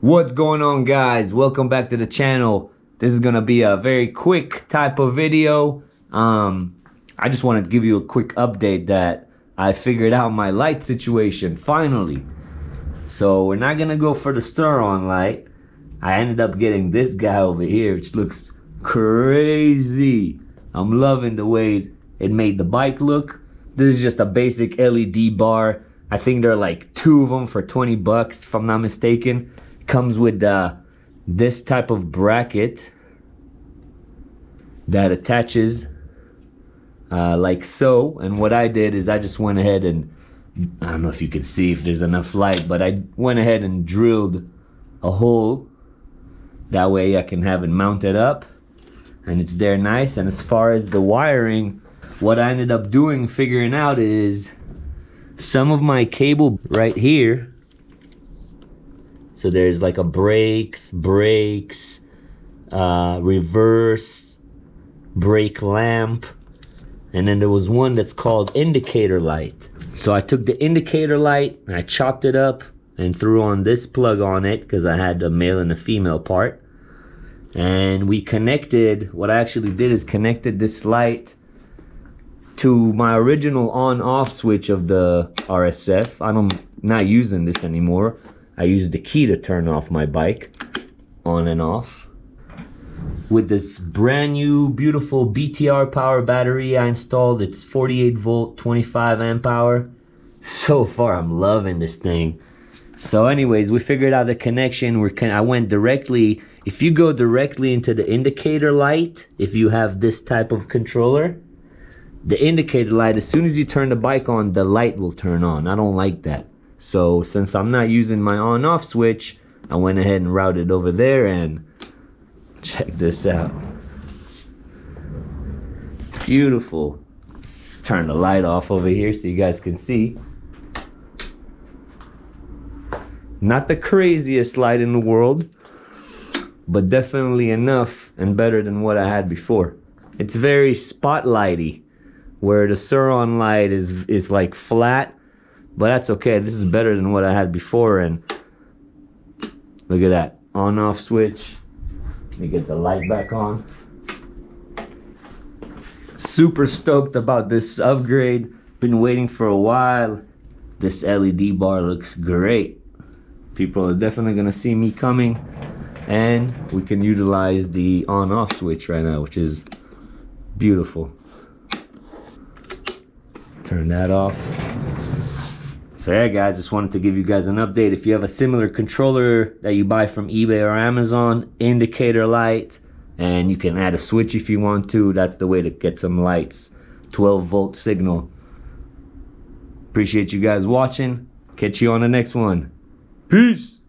What's going on, guys? Welcome back to the channel. This is gonna be a very quick type of video. I just wanted to give you a quick update that I figured out my light situation finally. So we're not gonna go for the Sur Ron light. I ended up getting this guy over here, which looks crazy. I'm loving the way it made the bike look. This is just a basic LED bar. I think there are like 2 of them for 20 bucks if I'm not mistaken. Comes with this type of bracket that attaches like so. And what I did is I just went ahead and, I don't know if you can see if there's enough light, but I went ahead and drilled a hole. That way I can have it mounted up and it's there nice. And as far as the wiring, what I ended up doing, figuring out, is some of my cable right here. So there's like a brakes, reverse, brake lamp, and then there was one that's called indicator light. So I took the indicator light and I chopped it up and threw on this plug on it because I had a male and a female part. And we connected, what I actually did is connected this light to my original on-off switch of the RSF. I'm not using this anymore. I use the key to turn off my bike, on and off. With this brand new, beautiful BTR power battery I installed. It's 48 volt, 25 amp hour. So far, I'm loving this thing. So anyways, we figured out the connection. I went directly, if you go directly into the indicator light, if you have this type of controller, the indicator light, as soon as you turn the bike on, the light will turn on. I don't like that. So since I'm not using my on-off switch, I went ahead and routed over there, and check this out. Beautiful. Turn the light off over here so you guys can see. Not the craziest light in the world, but definitely enough and better than what I had before. It's very spotlighty, where the Sur Ron light is like flat. But that's okay. This is better than what I had before. And look at that. On-off switch. Let me get the light back on. Super stoked about this upgrade. Been waiting for a while. This LED bar looks great. People are definitely going to see me coming. And we can utilize the on-off switch right now, which is beautiful. Turn that off. So yeah, guys, just wanted to give you guys an update. If you have a similar controller that you buy from eBay or Amazon, indicator light, and you can add a switch if you want to, that's the way to get some lights. 12 volt signal. Appreciate you guys watching. Catch you on the next one. Peace.